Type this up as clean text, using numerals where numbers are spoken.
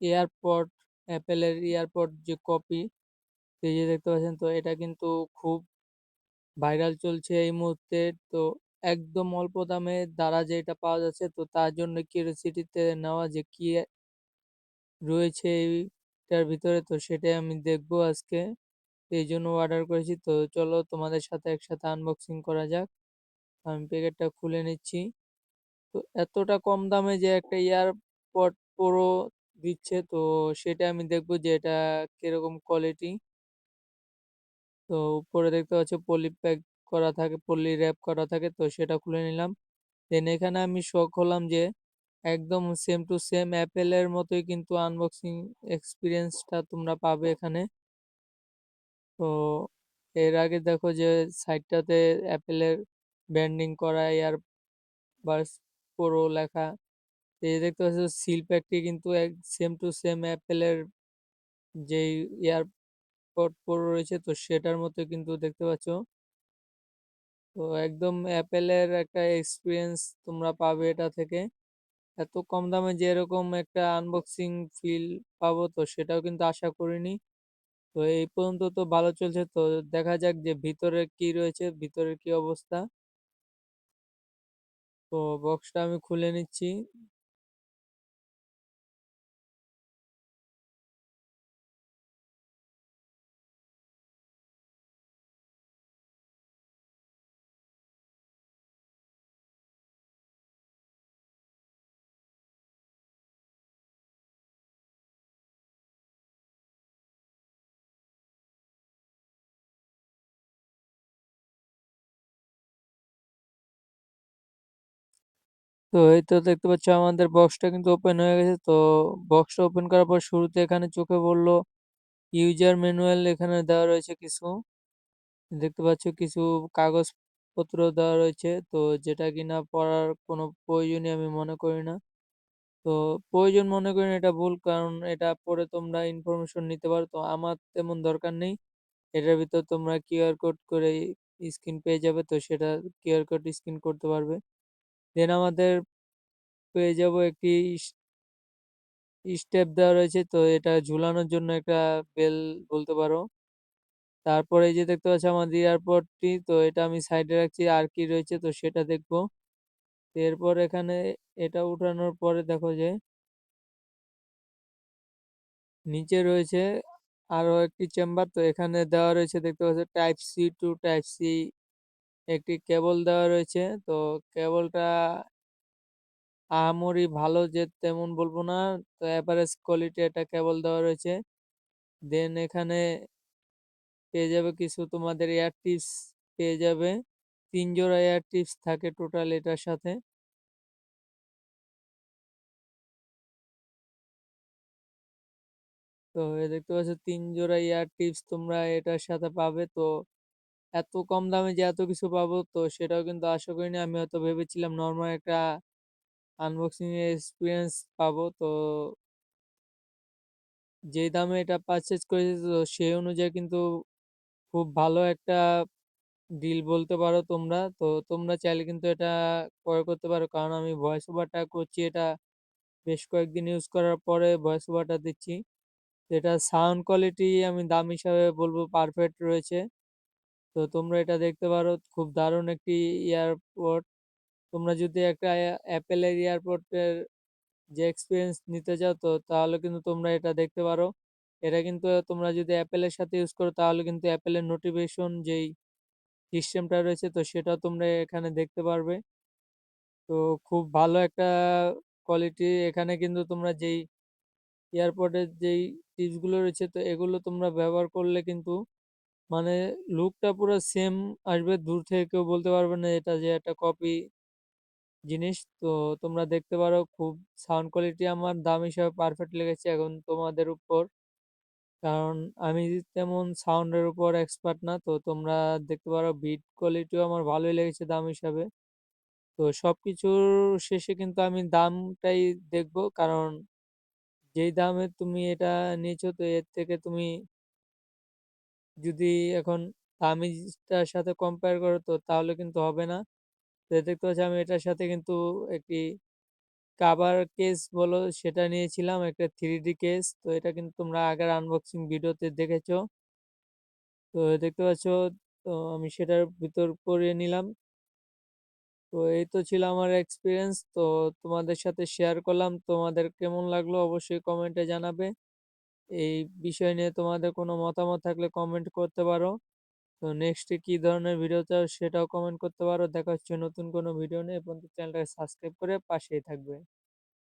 AirPod, অ্যাপেলের AirPod যে copy, এই যে দেখতে পাচ্ছেন, তো এটা কিন্তু খুব ভাইরাল চলছে এই মুহূর্তে। তো একদম অল্প দামে দ্বারা যেটা পাওয়া যাচ্ছে, তো তার জন্য কিউরিওসিটিতে নেওয়া যে কি রয়েছে এইটার ভিতরে, তো সেটাই আমি দেখবো আজকে। এইজন্য অর্ডার করেছি। তো চলো তোমাদের সাথে একসাথে আনবক্সিং করা যাক। আমি প্যাকেটটা খুলে নিচ্ছি। তো এতটা কম দামে যে একটা এয়ারপড প্রো দিচ্ছে, তো সেটা আমি দেখবো যে এটা কিরকম কোয়ালিটি। তো উপরে দেখতে পাচ্ছ পলি প্যাক করা থাকে, পলি র‍্যাপ করা থাকে, তো সেটা খুলে নিলাম। দেন এখানে আমি শখ হলাম যে একদম সেম টু সেম অ্যাপেলের মতোই কিন্তু আনবক্সিং এক্সপিরিয়েন্সটা তোমরা পাবে এখানে। তো এর আগে দেখো যে সাইডটাতে অ্যাপেলের ব্র্যান্ডিং করা এয়ারবাডস প্রো লেখা। এই যে দেখতে পাচ্ছ সিল প্যাকটি কিন্তু এক সেম টু সেম অ্যাপেলের যেই এয়ারপড প্রো রয়েছে, তো সেটার মতো কিন্তু দেখতে পাচ্ছ। তো একদম অ্যাপেলের একটা এক্সপিরিয়েন্স তোমরা পাবে এটা থেকে। এত কম দামে যে এরকম একটা আনবক্সিং ফিল পাবো, তো সেটাও কিন্তু আশা করিনি। তো এই পর্যন্ত তো ভালো চলছে, তো দেখা যাক যে ভিতরে কি রয়েছে, ভিতরের কি অবস্থা। তো বক্সটা আমি খুলে নিচ্ছি। তো এই তো দেখতে পাচ্ছ আমাদের বক্সটা কিন্তু ওপেন হয়ে গেছে। তো বক্সটা ওপেন করার পর শুরুতে এখানে চোখে পড়লো ইউজার ম্যানুয়াল এখানে দেওয়া রয়েছে কিছু। দেখতে পাচ্ছ কিছু কাগজপত্র দেওয়া রয়েছে, তো যেটা কিনা পড়ার কোনো প্রয়োজনই আমি মনে করি না। তো প্রয়োজন মনে করি না এটা ভুল, কারণ এটা পড়ে তোমরা ইনফরমেশন নিতে পারো। তো আমার তেমন দরকার নেই। এটার ভিতর তোমরা কিউআর কোড করে স্ক্রিন পেয়ে যাবে, তো সেটা কিউআর কোড স্ক্রিন করতে পারবে। দেন আমাদের পেয়ে যাব একটি স্টেপ দেওয়া রয়েছে, তো এটা ঝুলানোর জন্য একটা বেল বলতে পারো। তারপরে এই যে দেখতে পাচ্ছ আমাদের এয়ারপডটি, তো এটা আমি সাইডে রাখছি। আর কি রয়েছে তো সেটা দেখবো। এরপর এখানে এটা উঠানোর পরে দেখো যে নিচে রয়েছে আরো একটি চেম্বার। তো এখানে দেওয়া রয়েছে দেখতে পাচ্ছ type C to type C একটি কেবল দেওয়া রয়েছে। তো কেবলটা আহামরি ভালো যে তেমন বলবো না, তো এভারেজ কোয়ালিটি একটা কেবল দেওয়া রয়েছে। দেন এখানে পেয়ে যাবে কিছু তোমাদের এয়ার টিপস পেয়ে যাবে। ৩ জোড়া এয়ার টিপস থাকে টোটাল এটার সাথে। তো দেখতে পাচ্ছ ৩ জোড়া এয়ার টিপস তোমরা এটার সাথে পাবে। তো এত কম দামে যে এত কিছু পাবো, তো সেটাও কিন্তু আশা করিনি। আমি হয়তো ভেবেছিলাম নরমাল একটা আনবক্সিং এক্সপিরিয়েন্স পাবো। তো যেই দামে এটা পারচেজ করেছি, তো সেই অনুযায়ী কিন্তু খুব ভালো একটা ডিল বলতে পারো তোমরা। তো তোমরা চাইলে কিন্তু এটা ক্রয় করতে পারো, কারণ আমি ভয়েস ওভারটা করছি এটা বেশ কয়েকদিন ইউজ করার পরে ভয়েস ওভারটা দিচ্ছি। তো এটা সাউন্ড কোয়ালিটি আমি দাম হিসাবে বলবো পারফেক্ট রয়েছে। তো তোমরা এটা দেখতে পারো, খুব দারুণ একটি ইয়ারপড। তোমরা যদি একটা অ্যাপেলের এয়ারপডের যে এক্সপিরিয়েন্স নিতে চাও, তো তাহলে কিন্তু তোমরা এটা দেখতে পারো। এটা কিন্তু তোমরা যদি অ্যাপেলের সাথে ইউজ করো, তাহলে কিন্তু অ্যাপেলের নোটিফিকেশন যেই সিস্টেমটা রয়েছে, তো সেটাও তোমরা এখানে দেখতে পারবে। তো খুব ভালো একটা কোয়ালিটি। এখানে কিন্তু তোমরা যেই এয়ারপডের যেই টিপসগুলো রয়েছে, তো এগুলো তোমরা ব্যবহার করলে কিন্তু মানে লুকটা পুরো সেম আসবে। দূর থেকে কেউ বলতে পারবে না এটা যে একটা কপি জিনিস। তো তোমরা দেখতে পারো, খুব সাউন্ড কোয়ালিটি আমার দাম হিসাবে পারফেক্ট লেগেছে। এখন তোমাদের উপর, কারণ আমি তেমন সাউন্ডের উপর এক্সপার্ট না। তো তোমরা দেখতে পারো বিট কোয়ালিটিও আমার ভালোই লেগেছে দাম হিসাবে। তো সবকিছুর শেষে কিন্তু আমি দামটাই দেখবো, কারণ যেই দামে তুমি এটা নিয়েছো, তো এর থেকে তুমি যদি এখন দামি জিনিসটার সাথে কম্পেয়ার করো, তো তাহলে কিন্তু হবে না। তো দেখতে পাচ্ছি আমি এটার সাথে কিন্তু একটি কাভার কেস বলো সেটা নিয়েছিলাম একটা 3D কেস। তো এটা কিন্তু তোমরা আগের আনবক্সিং ভিডিওতে দেখেছো। তো দেখতে পাচ্ছ, তো আমি সেটার ভিতর করিয়ে নিলাম। তো এই তো ছিল আমার এক্সপিরিয়েন্স। তো তোমাদের সাথে শেয়ার করলাম। তোমাদের কেমন লাগলো অবশ্যই কমেন্টে জানাবে। এই বিষয় নিয়ে তোমাদের কোনো মতামত থাকলে কমেন্ট করতে পারো। তো নেক্সটে কি ধরনের ভিডিও চাও সেটাও কমেন্ট করতে পারো। দেখা হচ্ছে নতুন কোনো ভিডিও নিয়ে। এ পর্যন্ত চ্যানেলটাকে সাবস্ক্রাইব করে পাশেই থাকবে।